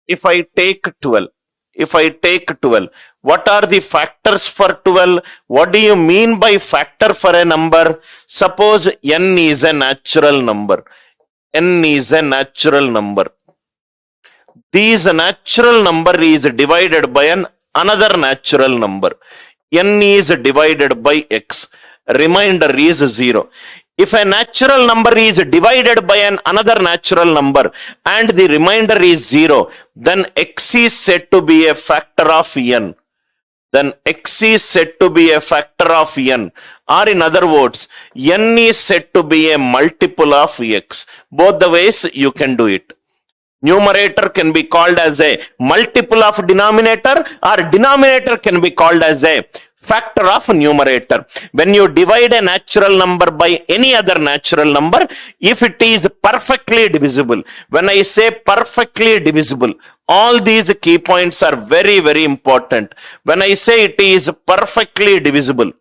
if I take 12, what are the factors for 12? What do you mean by factor for a number? Suppose n is a natural number. N is a natural number. This natural number is divided by another natural number. N is divided by x. Remainder is 0. If a natural number is divided by another natural number and the remainder is 0, then x is said to be a factor of n. Or in other words, n is said to be a multiple of x. Both the ways you can do it. Numerator can be called as a multiple of denominator, or denominator can be called as a factor of numerator. When you divide a natural number by any other natural number, if it is perfectly divisible, when I say perfectly divisible, all these key points are very, very important. When I say it is perfectly divisible,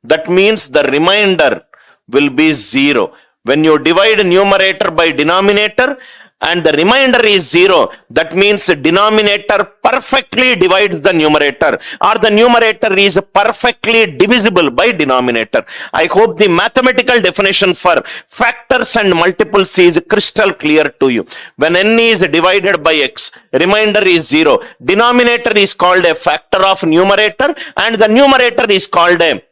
that means the remainder will be 0. When you divide numerator by denominator and the remainder is 0, that means the denominator perfectly divides the numerator, or the numerator is perfectly divisible by denominator. I hope the mathematical definition for factors and multiples is crystal clear to you. When n is divided by x, remainder is 0. Denominator is called a factor of numerator and the numerator is called a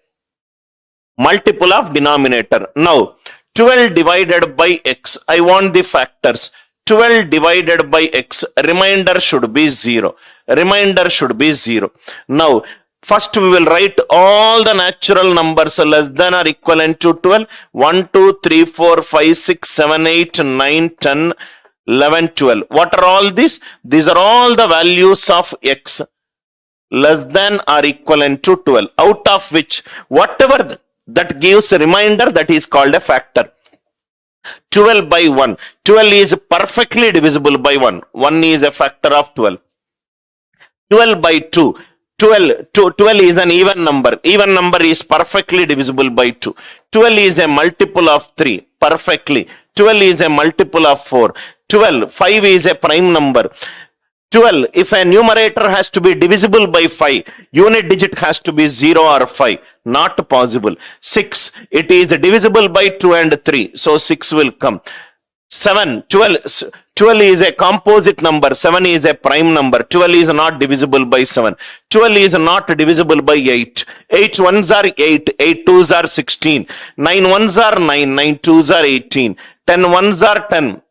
multiple of denominator. Now, 12 divided by x, I want the factors. 12 divided by x, remainder should be 0. Now, first we will write all the natural numbers less than or equivalent to 12. 1, 2, 3, 4, 5, 6, 7, 8, 9, 10, 11, 12. What are all these? These are all the values of x less than or equivalent to 12, out of which whatever that gives a remainder, that is called a factor. 12 by 1. 12 is perfectly divisible by 1. 1 is a factor of 12. 12 by 2. 12 is an even number. Even number is perfectly divisible by 2. 12 is a multiple of 3. Perfectly. 12 is a multiple of 4. 5 is a prime number. 12, if a numerator has to be divisible by 5, unit digit has to be 0 or 5. Not possible. 6, it is divisible by 2 and 3. So 6 will come. 12 is a composite number. 7 is a prime number. 12 is not divisible by 7. 12 is not divisible by 8. 8 ones are 8. 8 twos are 16. 9 ones are 9. 9 twos are 18. 10 ones are 10.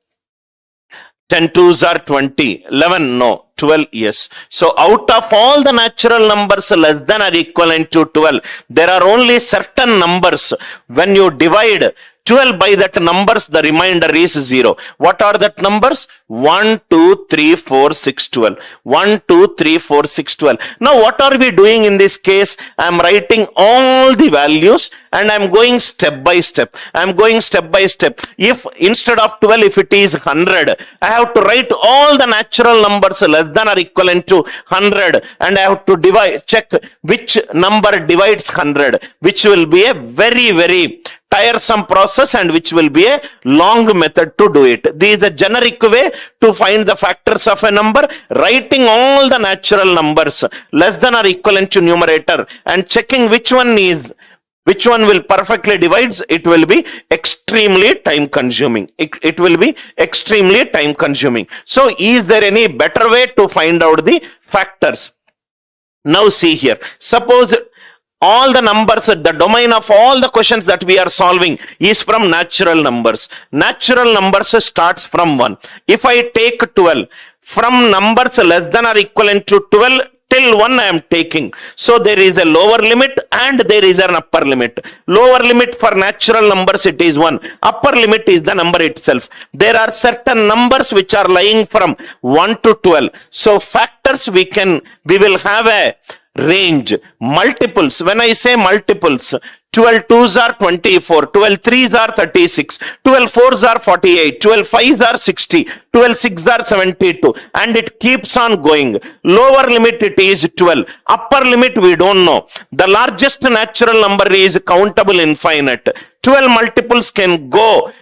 10 twos are 20. 11, no. 12, yes. So out of all the natural numbers less than or equivalent to 12, there are only certain numbers. When you divide 12 by that numbers, the remainder is 0. What are that numbers? 1, 2, 3, 4, 6, 12. 1, 2, 3, 4, 6, 12. Now what are we doing in this case? I am writing all the values and I am going step by step. If instead of 12, if it is 100, I have to write all the natural numbers less than or equivalent to 100 and I have to check which number divides 100, which will be a very, very tiresome process and which will be a long method to do it. This is a generic way to find the factors of a number, writing all the natural numbers less than or equivalent to numerator and checking which one will perfectly divides. It will be extremely time consuming. It will be extremely time consuming. So is there any better way to find out the factors? Now see here. Suppose all the numbers, the domain of all the questions that we are solving is from natural numbers. Natural numbers starts from 1. If I take 12, from numbers less than or equivalent to 12 till 1 I am taking. So there is a lower limit and there is an upper limit. Lower limit for natural numbers, it is 1. Upper limit is the number itself. There are certain numbers which are lying from 1 to 12. So factors we will have a range. Multiples, when I say multiples, 12 twos are 24, 12 threes are 36, 12 fours are 48, 12 fives are 60, 12 sixes are 72, and it keeps on going. Lower limit it is 12. Upper limit we don't know. The largest natural number is countable infinite. 12 multiples can go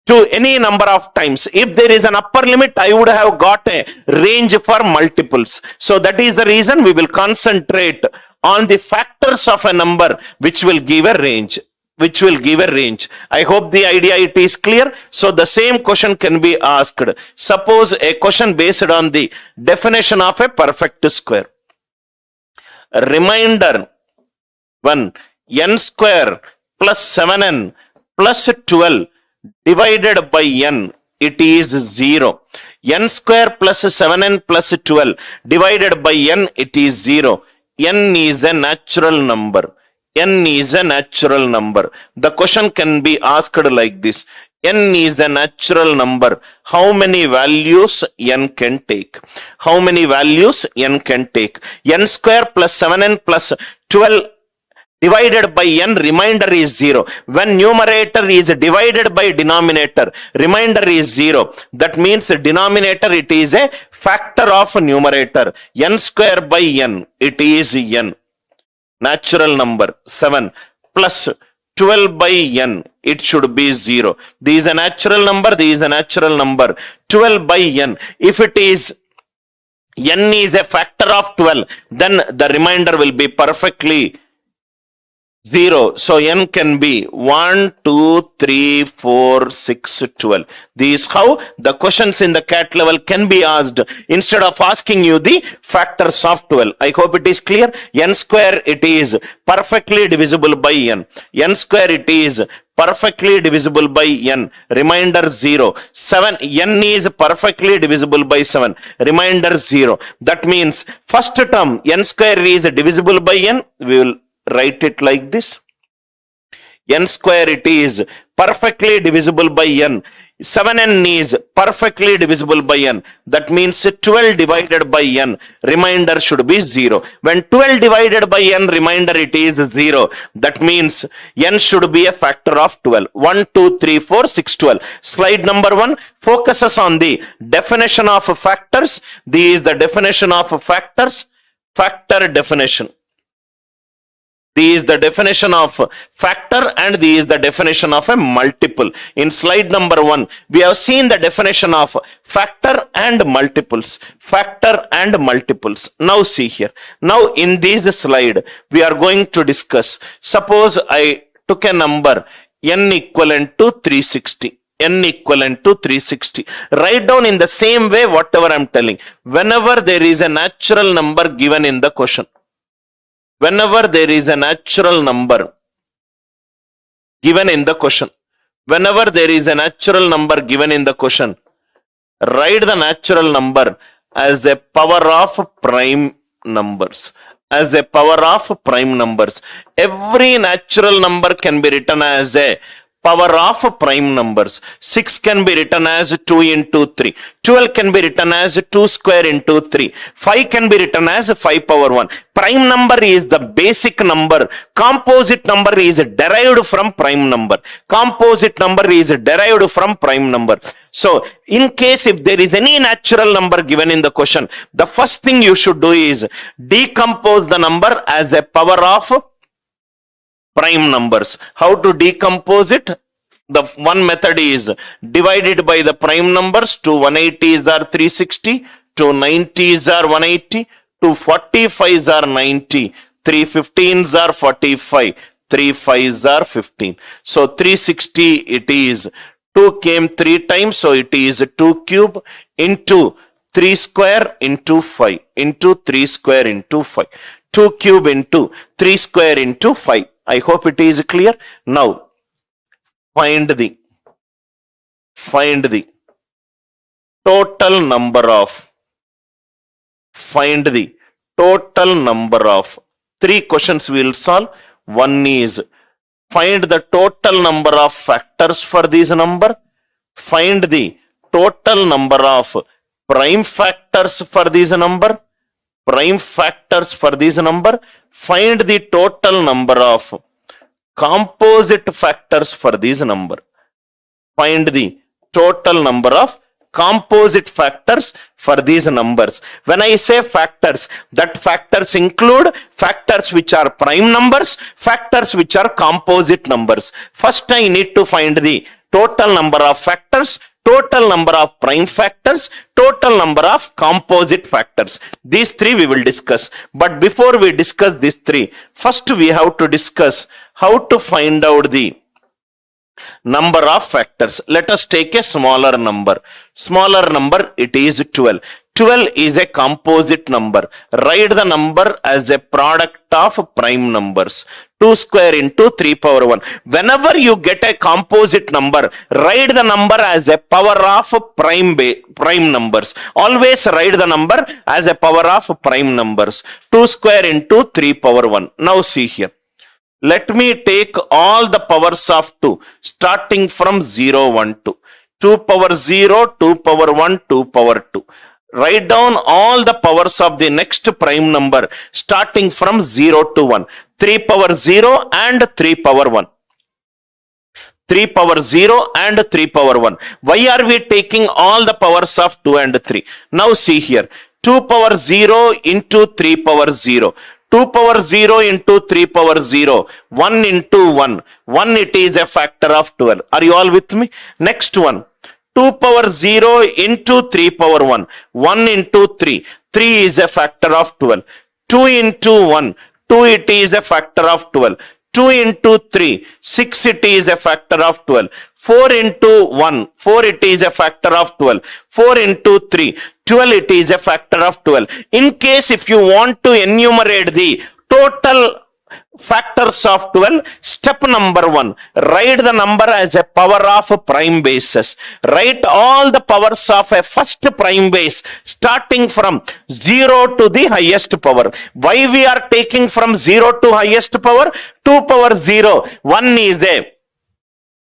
to any number of times. If there is an upper limit, I would have got a range for multiples. So that is the reason we will concentrate on the factors of a number which will give a range. I hope the idea it is clear. So the same question can be asked. Suppose a question based on the definition of a perfect square. Reminder 1, n square plus 7n plus 12 divided by n, it is 0. N square plus 7n plus 12 divided by n, it is 0. N is a natural number. N is a natural number. The question can be asked like this. N is a natural number. How many values n can take? How many values n can take? N square plus 7n plus 12 divided by n, remainder is 0. When numerator is divided by denominator, remainder is 0. That means denominator, it is a factor of numerator. N square by n, it is n. Natural number 7 plus 12 by n, it should be 0. This is a natural number, this is a natural number. 12 by n, if it is n is a factor of 12, then the remainder will be perfectly 0. So n can be 1, 2, 3, 4, 6, 12. This is how the questions in the CAT level can be asked instead of asking you the factors of 12. I hope it is clear. N square, it is perfectly divisible by n. N square, it is perfectly divisible by n. Remainder 0. 7, n is perfectly divisible by 7. Remainder 0. That means first term n square is divisible by n. We will write it like this. N square, it is perfectly divisible by n. 7n is perfectly divisible by n. That means 12 divided by n, remainder should be 0. When 12 divided by n, remainder, it is 0. That means n should be a factor of 12. 1, 2, 3, 4, 6, 12. Slide number 1 focuses on the definition of factors. This is the definition of factors. Factor definition. This is the definition of factor and this is the definition of a multiple. In slide number 1, we have seen the definition of factor and multiples. Factor and multiples. Now see here. Now in this slide, we are going to discuss. Suppose I took a number n equivalent to 360. N equivalent to 360. Write down in the same way whatever I am telling. Whenever there is a natural number given in the question. Whenever there is a natural number given in the question, whenever there is a natural number given in the question, write the natural number as a power of prime numbers. As a power of prime numbers. Every natural number can be written as a power of prime numbers. 6 can be written as 2 into 3. 12 can be written as 2 square into 3. 5 can be written as 5 power 1. Prime number is the basic number. Composite number is derived from prime number. Composite number is derived from prime number. So, in case if there is any natural number given in the question, the first thing you should do is decompose the number as a power of prime numbers. How to decompose it? The one method is divided by the prime numbers. 2 180s are 360, 2 90s are 180, 2 45s are 90, 3 15s are 45, 3 5s are 15. So 360 it is 2 came 3 times, so it is 2 cube into 3 square into 5 into 3 square into 5. 2 cube into 3 square into 5. I hope it is clear. Now, find the total number of, find the total number of, 3 questions we will solve. One is find the total number of factors for this number. Find the total number of prime factors for this number. Prime factors for this number. Find the total number of composite factors for this number. Find the total number of composite factors for these numbers. When I say factors, that factors include factors which are prime numbers, factors which are composite numbers. First I need to find the total number of factors, total number of prime factors, total number of composite factors. These three we will discuss. But before we discuss these three, first we have to discuss how to find out the number of factors. Let us take a smaller number. Smaller number, it is 12. 12 is a composite number. Write the number as a product of prime numbers. 2 square into 3 power 1. Whenever you get a composite number, write the number as a power of prime numbers. Always write the number as a power of prime numbers. 2 square into 3 power 1. Now see here. Let me take all the powers of 2, starting from 0, 1, 2. 2 power 0, 2 power 1, 2 power 2. Write down all the powers of the next prime number, starting from 0 to 1. 3 power 0 and 3 power 1. 3 power 0 and 3 power 1. Why are we taking all the powers of 2 and 3? Now see here. 2 power 0 into 3 power 0. 2 power 0 into 3 power 0. 1 into 1. 1, it is a factor of 12. Are you all with me? Next one. 2 power 0 into 3 power 1. 1 into 3. 3 is a factor of 12. 2 into 1. 2, it is a factor of 12. 2 into 3. 6, it is a factor of 12. 4 into 1. 4, it is a factor of 12. 4 into 3. 12, it is a factor of 12. In case if you want to enumerate the total factors of 12, step number 1, write the number as a power of prime bases. Write all the powers of a first prime base, starting from 0 to the highest power. Why we are taking from 0 to highest power? 2 power 0, 1 is a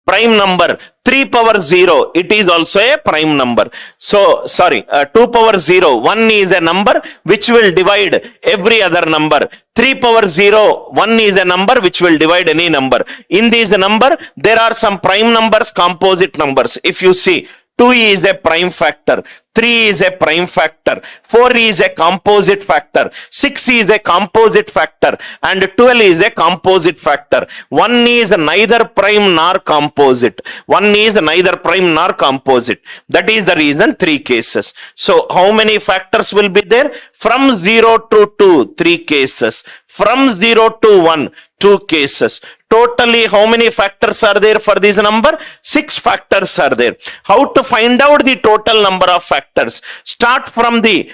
prime number. 3 power 0, it is also a prime number. So, 2 power 0, 1 is a number which will divide every other number. 3 power 0, 1 is a number which will divide any number. In this number, there are some prime numbers, composite numbers. If you see, 2 is a prime factor, 3 is a prime factor, 4 is a composite factor, 6 is a composite factor, and 12 is a composite factor. 1 is neither prime nor composite. 1 is neither prime nor composite. That is the reason 3 cases. So how many factors will be there? From 0 to 2, 3 cases. From 0 to 1, 2 cases. Totally, how many factors are there for this number? 6 factors are there. How to find out the total number of factors? Start from the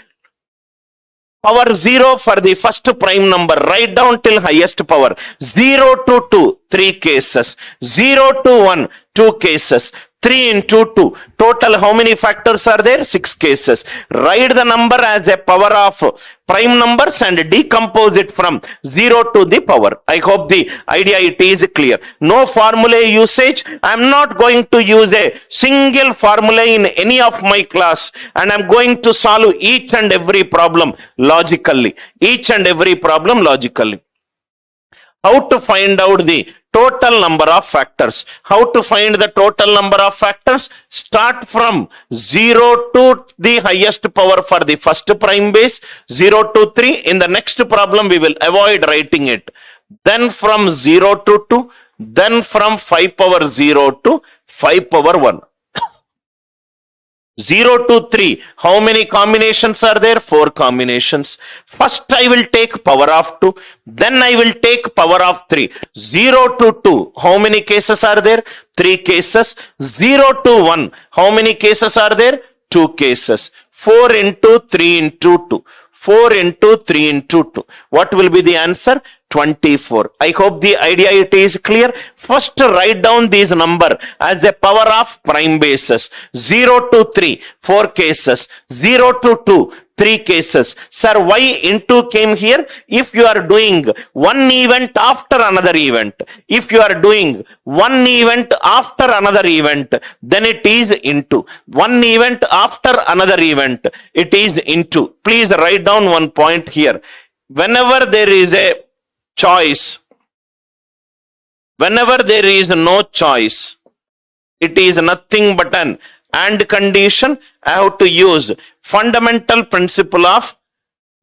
power 0 for the first prime number. Write down till highest power. 0 to 2, 3 cases. 0 to 1, 2 cases. 3 into 2. Total, how many factors are there? 6 cases. Write the number as a power of prime numbers and decompose it from 0 to the power. I hope the idea it is clear. No formula usage. I am not going to use a single formula in any of my class, and I am going to solve each and every problem logically. Each and every problem logically. How to find out the total number of factors? How to find the total number of factors? Start from 0 to the highest power for the first prime base, 0 to 3. In the next problem, we will avoid writing it. Then from 0 to 2, then from 5 power 0 to 5 power 1. 0 to 3, how many combinations are there? 4 combinations. First I will take power of 2, then I will take power of 3. 0 to 2, how many cases are there? 3 cases. 0 to 1, how many cases are there? 2 cases. 4 into 3 into 2. 4 into 3 into 2. What will be the answer? 24. I hope the idea it is clear. First write down this number as the power of prime bases. 0 to 3, 4 cases. 0 to 2, 3 cases. Sir, why into came here? If you are doing one event after another event, if you are doing one event after another event, then it is into. One event after another event, it is into. Please write down one point here. Whenever there is a choice, whenever there is no choice, it is nothing but an and condition. I have to use fundamental principle of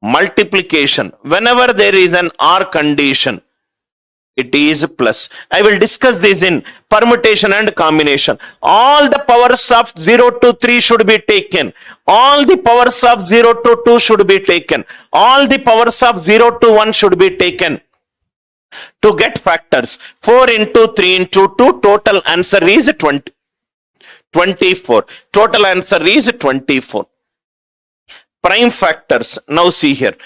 multiplication. Whenever there is an or condition, it is plus. I will discuss this in permutation and combination. All the powers of 0 to 3 should be taken. All the powers of 0 to 2 should be taken. All the powers of 0 to 1 should be taken to get factors. 4 into 3 into 2, total answer is 24. Total answer is 24. Prime factors. Now see here.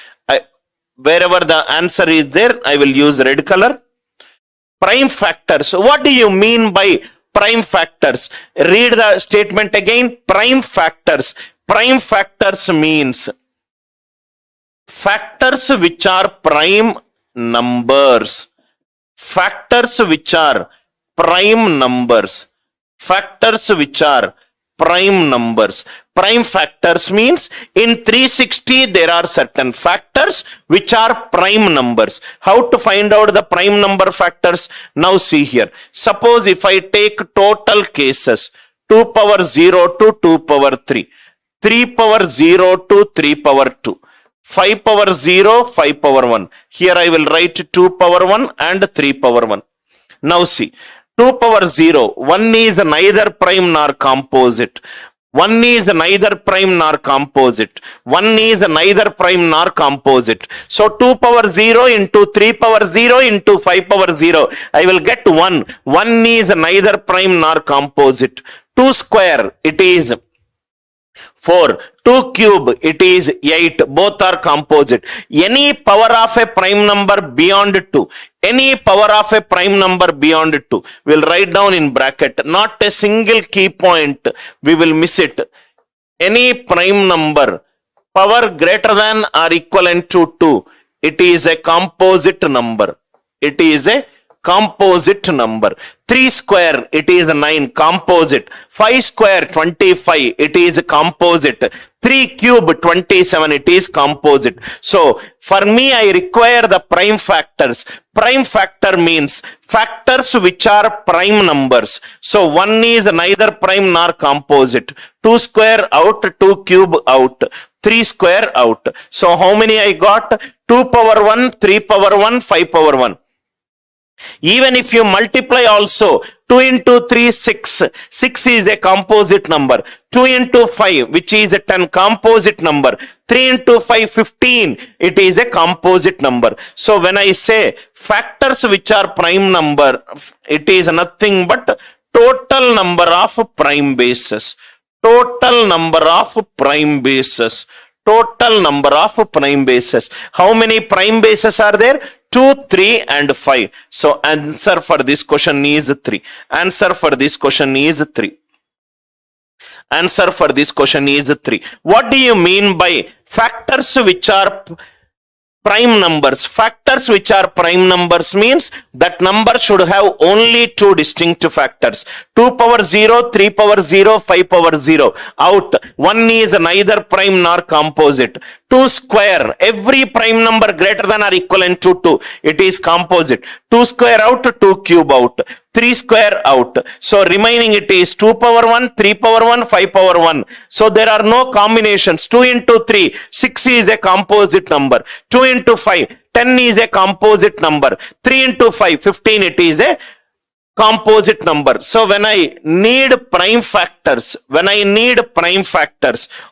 Wherever the answer is there, I will use red color. Prime factors. What do you mean by prime factors? Read the statement again. Prime factors. Prime factors means factors which are prime numbers. Factors which are prime numbers. Factors which are prime numbers. Prime factors means in 360 there are certain factors which are prime numbers. How to find out the prime number factors? Now see here. Suppose if I take total cases 2 power 0 to 2 power 3, 3 power 0 to 3 power 2, 5 power 0, 5 power 1. Here I will write 2 power 1 and 3 power 1. Now see. 2 power 0, 1 is neither prime nor composite. 1 is neither prime nor composite. 1 is neither prime nor composite. So 2 power 0 into 3 power 0 into 5 power 0. I will get 1. 1 is neither prime nor composite. 2 square, it is 4. 2 cube, it is 8. Both are composite. Any power of a prime number beyond 2. Any power of a prime number beyond 2. We'll write down in bracket. Not a single key point. We will miss it. Any prime number, power greater than or equivalent to 2. It is a composite number. It is a composite number. 3 square, it is 9, composite. 5 square, 25, it is composite. 3 cube, 27, it is composite. So, for me, I require the prime factors. Prime factor means factors which are prime numbers. So, 1 is neither prime nor composite. 2 square out, 2 cube out. 3 square out. So, how many I got? 2 power 1, 3 power 1, 5 power 1. Even if you multiply also, 2 into 3, 6. 6 is a composite number. 2 into 5, which is a 10, composite number. 3 into 5, 15. It is a composite number. So when I say factors which are prime number, it is nothing but total number of prime bases. Total number of prime bases. Total number of prime bases. How many prime bases are there? 2, 3 and 5. So answer for this question is 3. Answer for this question is 3. Answer for this question is 3. What do you mean by factors which are prime numbers? Factors which are prime numbers means that number should have only 2 distinct factors. 2 power 0, 3 power 0, 5 power 0. Out. 1 is neither prime nor composite. 2 square. Every prime number greater than or equivalent to 2. It is composite. 2 square out, 2 cube out. 3 square out. So remaining it is 2 power 1, 3 power 1, 5 power 1. So there are no combinations. 2 into 3, 6 is a composite number. 2 into 5, 10 is a composite number. 3 into 5, 15, it is a composite number. So when I need prime factors,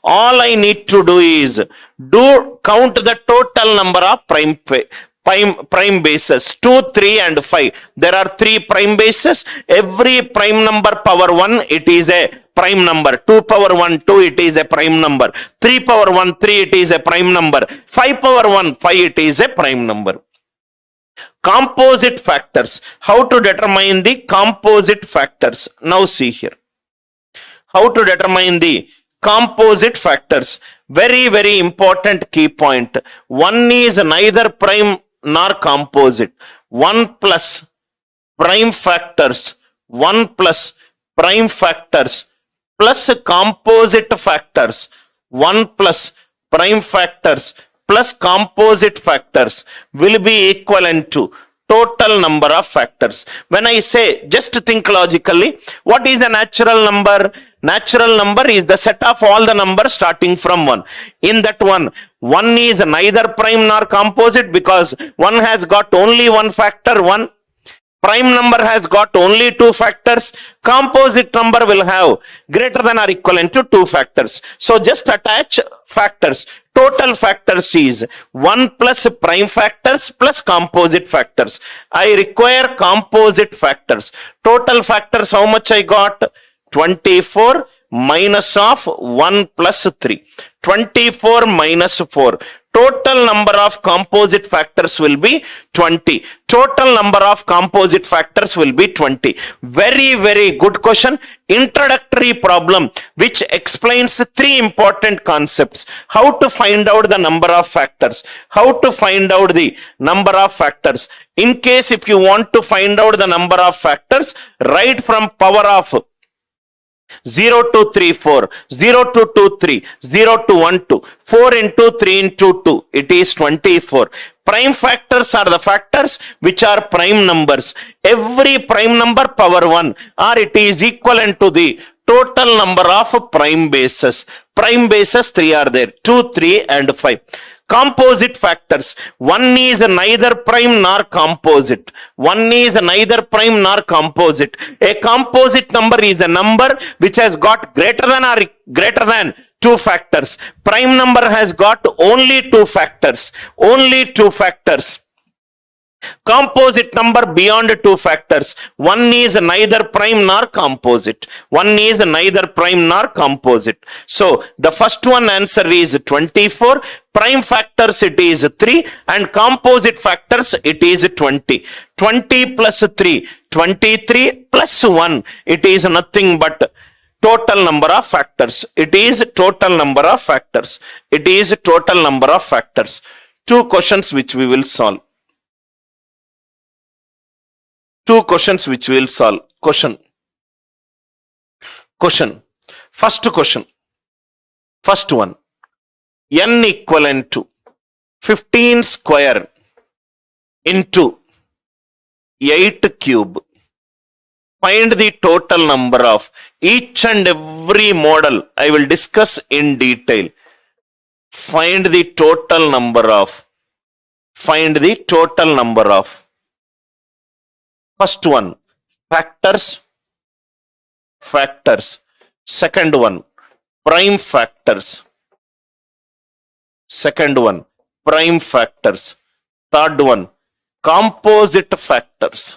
all I need to do is count the total number of prime bases. 2, 3 and 5. There are 3 prime bases. Every prime number power 1, it is a prime number. 2 power 1, 2, it is a prime number. 3 power 1, 3, it is a prime number. 5 power 1, 5, it is a prime number. Composite factors. How to determine the composite factors? Now see here. How to determine the composite factors? Very, very important key point. 1 is neither prime nor composite. 1 plus prime factors. 1 plus prime factors plus composite factors. 1 plus prime factors plus composite factors will be equivalent to total number of factors. When I say, just think logically, what is a natural number? Natural number is the set of all the numbers starting from 1. In that 1 is neither prime nor composite because 1 has got only one factor, 1. Prime number has got only 2 factors. Composite number will have greater than or equivalent to 2 factors. So just attach factors. Total factors is 1 plus prime factors plus composite factors. I require composite factors. Total factors, how much I got? 24 minus of 1 plus 3. 24 minus 4. Total number of composite factors will be 20. Total number of composite factors will be 20. Very, very good question. Introductory problem which explains 3 important concepts. How to find out the number of factors. How to find out the number of factors. In case if you want to find out the number of factors, write from power of 0 to 3, 4, 0 to 2, 3, 0 to 1, 2, 4 into 3 into 2, it is 24. Prime factors are the factors which are prime numbers. Every prime number power 1 or it is equivalent to the total number of prime bases. Prime bases 3 are there, 2, 3 and 5. Composite factors. One is neither prime nor composite. One is neither prime nor composite. A composite number is a number which has got greater than or greater than 2 factors. Prime number has got only 2 factors. Only 2 factors. Composite number beyond 2 factors. One is neither prime nor composite. One is neither prime nor composite. So the first one answer is 24. Prime factors it is 3 and composite factors it is 20. 20 plus 3, 23 plus 1. It is nothing but total number of factors. It is total number of factors. It is total number of factors. 2 questions which we will solve. 2 questions which we will solve. Question. First question. First one. N equivalent to 15 square into 8 cube. Find the total number of each and every model. I will discuss in detail. Find the total number of. Find the total number of. First one, factors. Second one, prime factors. Second one, prime factors. Third one, composite factors.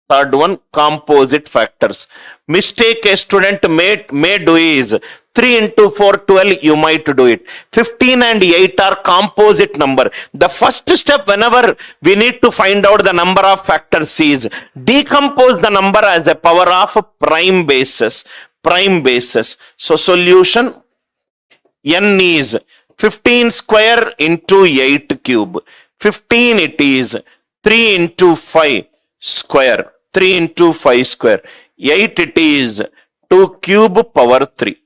Third one, composite factors. Mistake a student may do is 3 into 4, 12, you might do it. 15 and 8 are composite number. The first step whenever we need to find out the number of factors is decompose the number as a power of prime basis. Prime basis. So solution, n is 15 square into 8 cube. 15 it is 3 into 5 square. 3 into 5 square. 8 it is 2 cube power 3.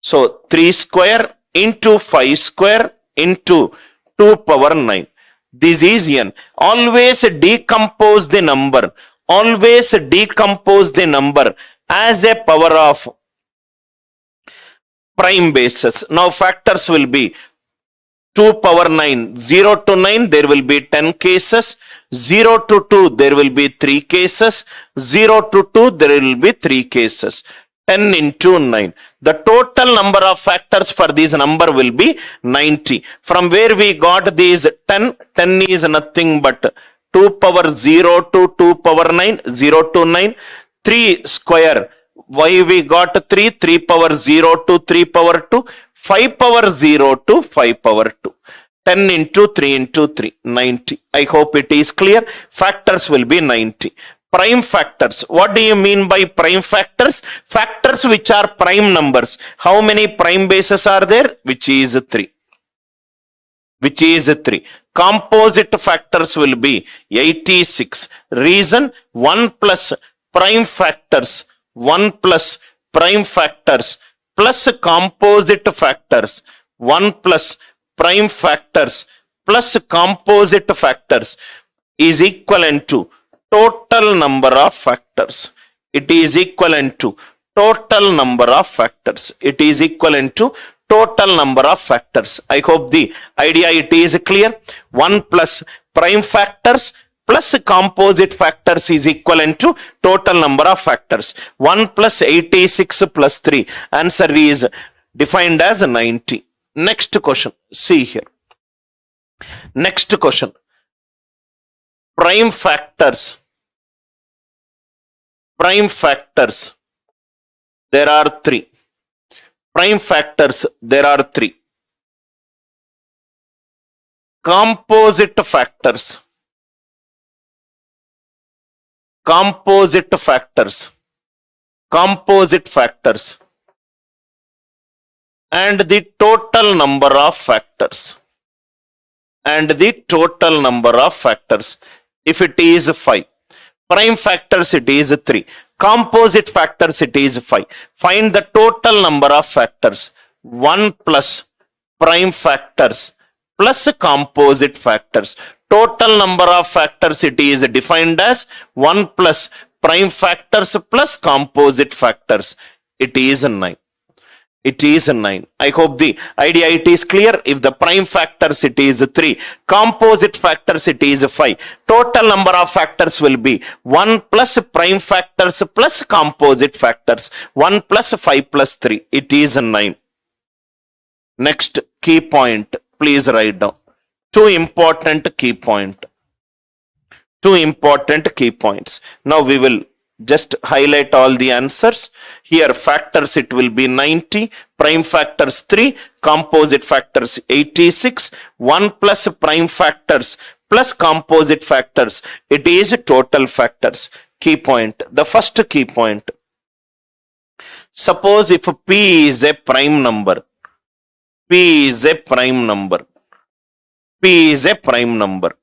So 3 square into 5 square into 2 power 9. This is n. Always decompose the number. Always decompose the number as a power of prime basis. Now factors will be 2 power 9. 0 to 9 there will be 10 cases. 0 to 2 there will be 3 cases. 0 to 2 there will be 3 cases. 10 into 9. The total number of factors for this number will be 90. From where we got these 10? 10 is nothing but 2 power 0 to 2 power 9. 0 to 9. 3 square. Why we got 3? 3 power 0 to 3 power 2. 5 power 0 to 5 power 2. 10 into 3 into 3. 90. I hope it is clear. Factors will be 90. Prime factors. What do you mean by prime factors? Factors which are prime numbers. How many prime bases are there? Which is 3. Which is 3. Composite factors will be 86. Reason 1 plus prime factors. 1 plus prime factors plus composite factors. 1 plus prime factors plus composite factors is equivalent to total number of factors. It is equivalent to total number of factors. It is equivalent to total number of factors. I hope the idea it is clear. 1 plus prime factors plus composite factors is equivalent to total number of factors. 1 plus 86 plus 3. Answer is defined as 90. Next question. See here. Next question. Prime factors. Prime factors. There are 3. Prime factors. There are 3. Composite factors. Composite factors. Composite factors. And the total number of factors. And the total number of factors. If it is 5. Prime factors, it is 3. Composite factors, it is 5. Find the total number of factors. 1 plus prime factors plus composite factors. Total number of factors, it is defined as 1 plus prime factors plus composite factors. It is 9. It is 9. I hope the idea it is clear. If the prime factors, it is 3. Composite factors, it is 5. Total number of factors will be 1 plus prime factors plus composite factors. 1 plus 5 plus 3. It is 9. Next key point. Please write down. 2 important key point. 2 important key points. Now we will just highlight all the answers. Here factors, it will be 90, prime factors 3, composite factors 86, 1 plus prime factors plus composite factors, it is total factors. Key point. The first key point. Suppose if P is a prime number. P is a prime number. P is a prime number.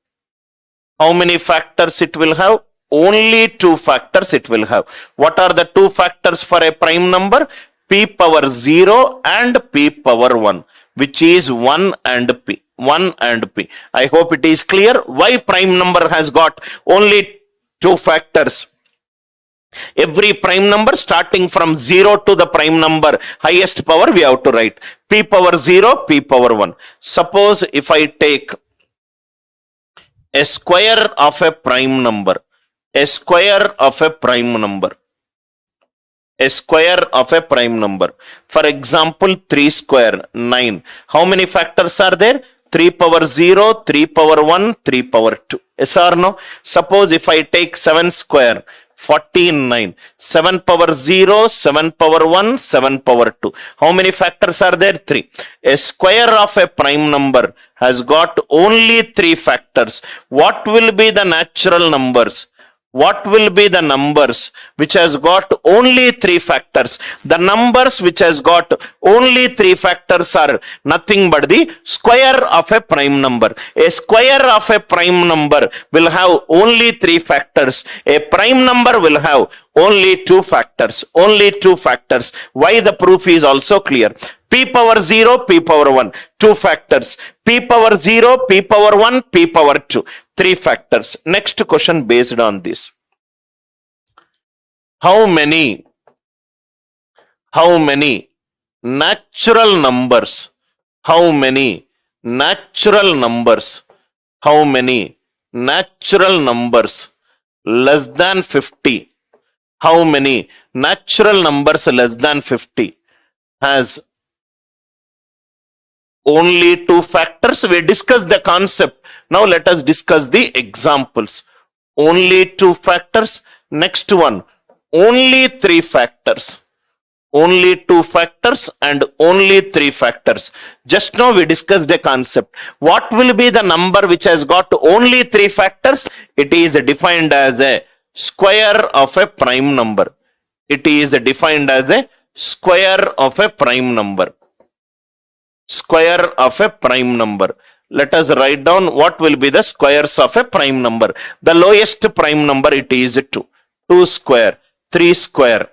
How many factors it will have? Only 2 factors it will have. What are the 2 factors for a prime number? P power 0 and P power 1, which is 1 and P. 1 and P. I hope it is clear why prime number has got only 2 factors. Every prime number starting from 0 to the prime number highest power we have to write. P power 0, P power 1. Suppose if I take a square of a prime number. A square of a prime number. A square of a prime number. For example, 3 square, 9. How many factors are there? 3 power 0, 3 power 1, 3 power 2. Yes or no? Suppose if I take 7 square, 49. 7 power 0, 7 power 1, 7 power 2. How many factors are there? 3. A square of a prime number has got only 3 factors. What will be the natural numbers? What will be the numbers which has got only 3 factors? The numbers which has got only 3 factors are nothing but the square of a prime number. A square of a prime number will have only 3 factors. A prime number will have only 2 factors. Only 2 factors. Why? The proof is also clear. P power 0, P power 1, 2 factors. P power 0, P power 1, P power 2, 3 factors. Next question based on this. How many natural numbers? How many natural numbers? How many natural numbers less than 50? How many natural numbers less than 50 has only 2 factors? We discussed the concept. Now let us discuss the examples. Only 2 factors. Next one. Only 3 factors. Only 2 factors and only 3 factors. Just now we discussed the concept. What will be the number which has got only 3 factors? It is defined as a square of a prime number. It is defined as a square of a prime number. Square of a prime number. Let us write down what will be the squares of a prime number. The lowest prime number, it is 2. 2 square, 3 square,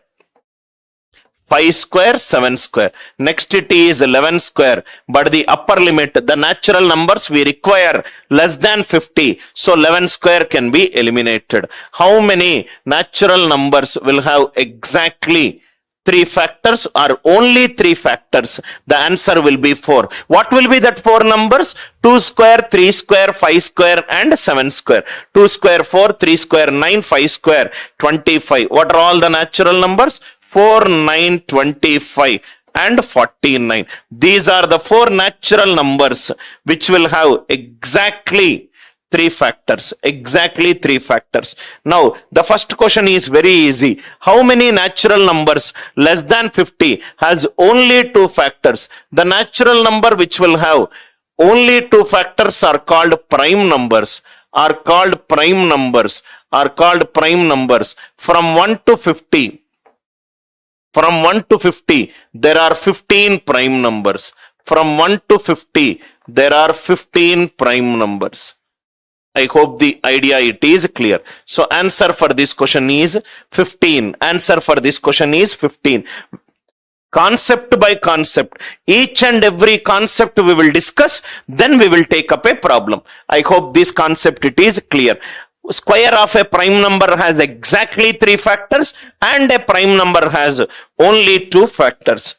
5 square, 7 square. Next it is 11 square. But the upper limit, the natural numbers we require less than 50. So 11 square can be eliminated. How many natural numbers will have exactly 3 factors or only 3 factors, the answer will be 4. What will be that 4 numbers? 2 square, 3 square, 5 square and 7 square. 2 square 4, 3 square 9, 5 square 25. What are all the natural numbers? 4, 9, 25 and 49. These are the 4 natural numbers which will have exactly 3 factors. Exactly 3 factors. Now, the first question is very easy. How many natural numbers less than 50 has only 2 factors? The natural number which will have only 2 factors are called prime numbers. Are called prime numbers. Are called prime numbers. From 1 to 50. From 1 to 50, there are 15 prime numbers. From 1 to 50, there are 15 prime numbers. I hope the idea it is clear. So answer for this question is 15. Answer for this question is 15. Concept by concept. Each and every concept we will discuss, then we will take up a problem. I hope this concept it is clear. Square of a prime number has exactly 3 factors and a prime number has only 2 factors.